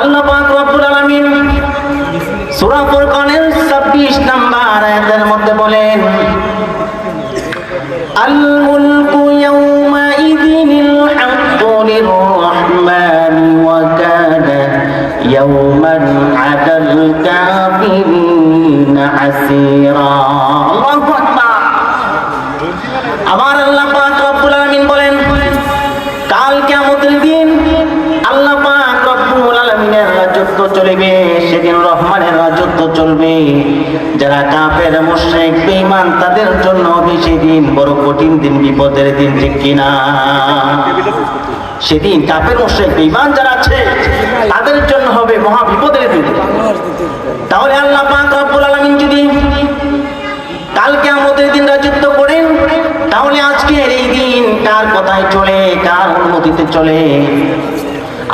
আল্লাহ পাক রব্বুল আলামিন সূরা ফুরকানের 26 নম্বর আয়াতের মধ্যে বলেন, আল মুলকু ইয়াউমাইযিনিল হাক্কু লির-রাহমান ওয়া কানা ইয়াওমান 'আলাল কাফিরিনা আসীরা। আল্লাহু আকবার। আমার আল্লাহ পাক রব্বুল আলামিন বলেন, কাল কিয়ামতের দিন আল্লাহ পাক রব্বুল আলামিনের রাজত্ব চলবে, সেদিন রহমানের রাজত্ব চলবে। যারা কাফের মুশরিক বেঈমান তাদের জন্য সেদিন বড় কঠিন দিন, বিপদের দিন, ঠিক কিনা? সেদিন কাফের মুশরিক বেঈমান যারা আছে তাদের জন্য হবে মহা বিপদের দিন। তাহলে আল্লাহ পাক রব্বুল আলামিন যদি কাল কিয়ামতের দিন রাজত্ব করেন, তাহলে আজকের এই দিন কার কথায় চলে, কার অনুমতিতে চলে?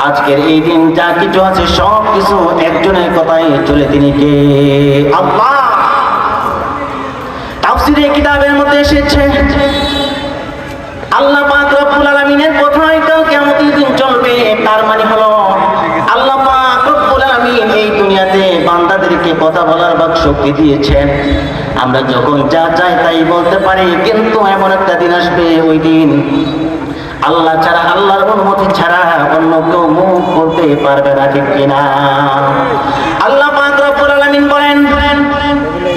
আজকের এই দিন যা কিছু আছে সব কিছু একজনের কথায় চলে, তিনি কে? আল্লাহ। তাফসীরে কিতাবের মধ্যে এসেছে আল্লাহ পাক রব্বুল আলামিনের কথায় কাল কিয়ামতের দিন চলবে, তার মানে হলো আল্লাহ পাক রব্বুল আলামিন এই দুনিয়াতে বান্দাদেরকে কথা বলার বাক শক্তি দিয়েছেন। আমরা যখন যা চাই তাই বলতে পারি, কিন্তু এমন একটা দিন আসবে, ওই দিন আল্লাহ ছাড়া, আল্লাহর অনুমতি ছাড়া অন্য কেউ মুখ করতে পারবে না, ঠিক কিনা? আল্লাহ পাক রব্বুল আলামিন বলেন,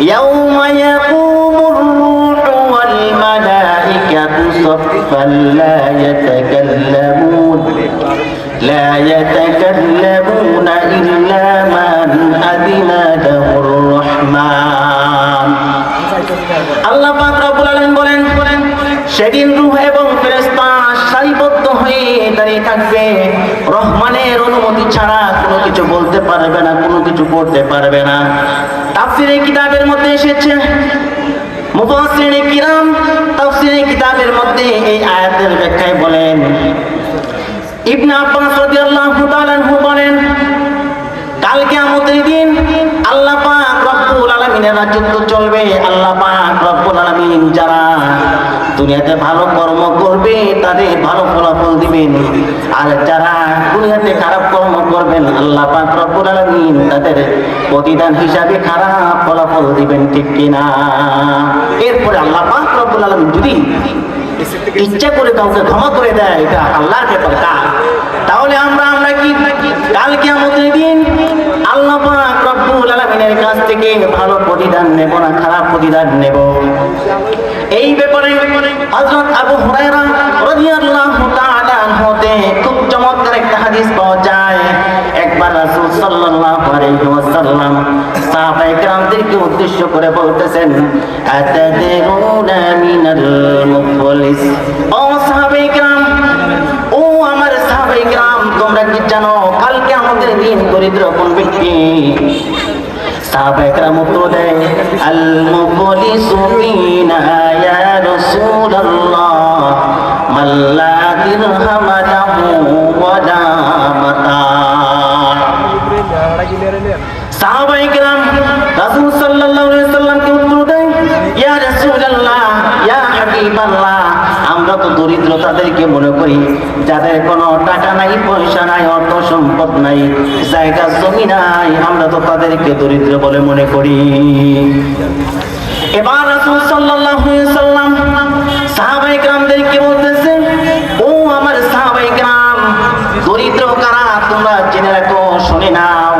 ইয়াউমা ইয়াকুমুর রূহু ওয়াল মালাইকাতু সাফফান লা ইয়াতাকাল্লামুনা ইল্লা মান আযিনা লাহুর রহমান। আল্লাহ পাক রব্বুল আলামিন বলেন, সেদিন রূহ এবং ফেরেশতা সারিবদ্ধ হয়ে দাঁড়িয়ে থাকবে, রহমানের অনুমতি ছাড়া কোনো কিছু বলতে পারবে না, কোনো কিছু করতে পারবে না। তাফসীরে কিতাবের মধ্যে এসেছে, মুফাসসিরিনে কিরাম তাফসীরে কিতাবের মধ্যে এই আয়াতের ব্যাখ্যায় বলেন, ইবনে আব্বাস রাদিয়াল্লাহু তাআলা আনহু বলেন, কাল কিয়ামতের দিন আল্লাহ পাক রব্বুল আলামিনের রাজত্ব চলবে। আল্লাহ পাক রব্বুল আলামিন যারা দুনিয়াতে ভালো কর্ম করবে তাদের ভালো ফলাফল দিবেন, আর যারা দুনিয়াতে খারাপ কর্ম করবেন আল্লাহ পাক রব্বুল আলামিন তাদের প্রতিদান হিসাবে খারাপ ফলাফল দিবেন, ঠিক কিনা? এরপরে আল্লাহ পাক রব্বুল আলামিন যদি ইচ্ছা করে কাউকে ক্ষমা করে দেয়, এটা আল্লাহর ব্যাপার। তাহলে আমরা কি কাল কিয়ামতের দিন আল্লাহ পাক রব্বুল আলামিনের কাছ থেকে ভালো প্রতিদান নেব না খারাপ প্রতিদান নেব? এই ব্যাপারে হযরত আবু হুরায়রা রাদিয়াল্লাহু তাআলা আনহু হতে খুব চমৎকার একটা হাদিস পাওয়া যায়। একবার রাসূল সাল্লাল্লাহু আলাইহি ওয়াসাল্লাম সাহাবায়ে কেরামদেরকে উদ্দেশ্য করে বলতেছেন, আতাদরুনা মিনাল মুফলিস। ও সাহাবায়ে কেরাম, ও আমার সাহাবায়ে কেরাম, তোমরা কি জানো কাল কিয়ামতের দিন দরিদ্র কোন ব্যক্তি? সাহাবায়ে কেরাম উত্তর দেয়, আল মুফলিসু ফিনা ইয়া রাসূলুল্লাহ মাল্লা দিরহাম লাহু ওয়া লা মাতা। সাহাবায়ে কেরাম রাসূল সাল্লাল্লাহু আলাইহি ওয়াসাল্লামকে উত্তর দেয়, ইয়া রাসূলুল্লাহ, ইয়া হাবিবাল্লাহ, আমরা তো দরিদ্র তাদেরকে মনে করি যাদের কোনো টাকা নাই, পয়সা নাই, অর্থ সম্পদ নাই, জায়গা জমি নাই, আমরা তো তাদেরকে দরিদ্র বলে মনে করি। এবার রাসূল সাল্লাল্লাহু আলাইহি ওয়াসাল্লাম সাহাবায়ে কেরামদেরকে বলতেছে, ও আমার সাহাবায়ে কেরাম, দরিদ্র কারা তোমরা জেনে রাখো, শুনে নাও।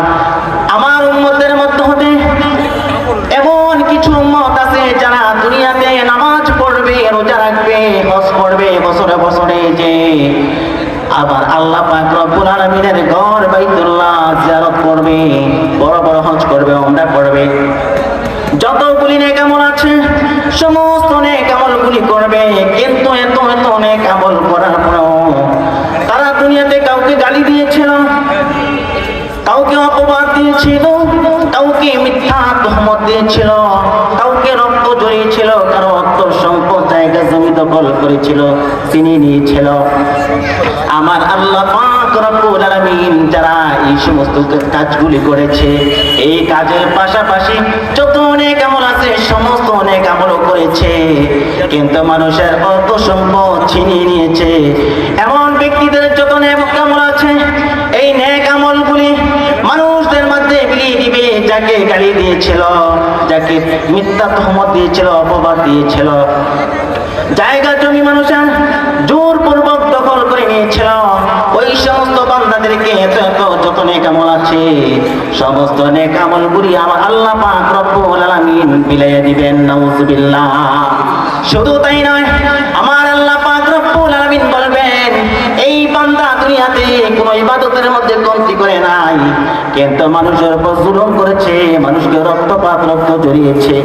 আমার উম্মতের মধ্যে হতে এমন কিছু উম্মত আছে যারা দুনিয়াতে নামাজ পড়বে, রোজা রাখবে, হজ করবে বছরে বছরে, যে আবার আল্লাহ পাক রব্বুল আলামিনের ঘর বাইতুল্লাহ জিয়ারত করবে, বড় বড় হজ করবে, উমরা করবে, যতগুলি নেক আমল আছে সমস্ত নেক আমলগুলি করবে। কিন্তু এত নেক আমল করার পরেও তারা দুনিয়াতে কাউকে গালি দিয়েছিল, কাউকে অপবাদ দিয়েছিল, কাউকে মিথ্যা তহমত দিয়েছিল, কাউকে রক্ত জড়িয়েছিল, কারো অর্থ সম্পদ জায়গা জমি দখল করেছিল, চিনি নিয়েছিল। আমার আল্লাহ পাক রব্বুল আলামিন যারা এই সমস্ত কাজগুলি করেছে, এই কাজের পাশাপাশি যত নেক আমল আছে সমস্ত নেক আমলও করেছে, কিন্তু মানুষের অর্থ সম্পদ ছিনিয়ে নিয়েছে। এমন ব্যক্তিদের যত নেক আমল আছে, এই নেক আমলগুলি যাকে গালি দিয়েছিল, যাকে মিথ্যা তহমত দিয়েছিল, অপবাদ দিয়েছিল, জায়গা জমি মানুষের জোরপূর্বক দখল করে নিয়েছিল, ওই সমস্ত বান্দাদেরকে এত যত নেক আমল আছে সমস্ত নেক আমলগুলি আমার আল্লাহ পাক রব্বুল আলামিন বিলাইয়া দিবেন। নাউজুবিল্লাহ। শুধু তাই নয়, আমার আল্লাহ পাক রব্বুল আলামিন বলবেন এই বান্দা দুনিয়াতে কোনো ইবাদতের মধ্যে কমতি করে নাই, কিন্তু মানুষের উপর জুলুম করেছে, মানুষকে রক্ত জড়িয়েছে,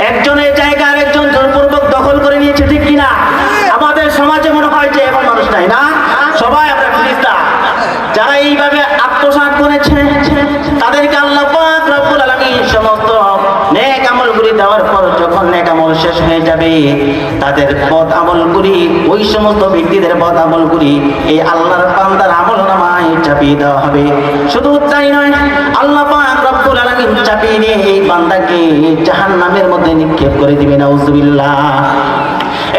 একজনের জায়গা আরেকজন জোরপূর্বক দখল করে নিয়েছে, ঠিক কিনা? আমাদের সমাজে মনে হয় যে এমন মানুষ নাই, না? সবাই আমরা ফিরিস্তা। যারা এইভাবে আত্মসাৎ করেছে তাদেরকে আল্লাহ পাক রব্বুল আলামিন সমস্ত নেক আমলগুলি দেওয়ার পর যখন নেক আমল শেষ হয়ে যাবে তাদের বদ আমলগুলি, ওই সমস্ত ব্যক্তিদের বদ আমলগুলি এই আল্লাহর বান্দার আমলনামায় চাপিয়ে দেওয়া হবে। শুধু তাই নয়, আল্লাহ পাক রব্বুল আলামিন চাপিয়ে দিয়ে এই বান্দাকে জাহান্নামের মধ্যে নিক্ষেপ করে দিবেন। নাউজুবিল্লাহ।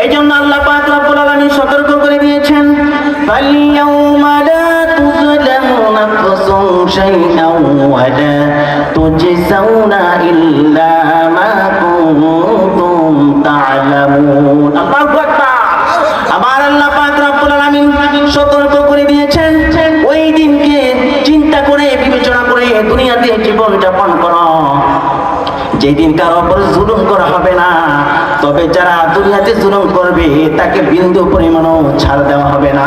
এই জন্য আল্লাহ পাক রব্বুল আলামিন সতর্ক করে দিয়েছেন, ফাল-ইয়াউমা লা তুযলামু নাফসুন শাইআন ওয়া লা তুজজাউনা ইল্লা মা কুনতুম তা'লামুন। আল্লাহু আকবার। আমার আল্লাহ পাক রব্বুল আলামিন সতর্ক করে দিয়েছেন, ওই দিনকে চিন্তা করে বিবেচনা করে দুনিয়াতে জীবন যাপন করো, যেদিন কারো উপর জুলুম করা হবে না, তবে যারা দুনিয়াতে জুলুম করবে তাকে বিন্দু পরিমাণও ছাড় দেওয়া হবে না।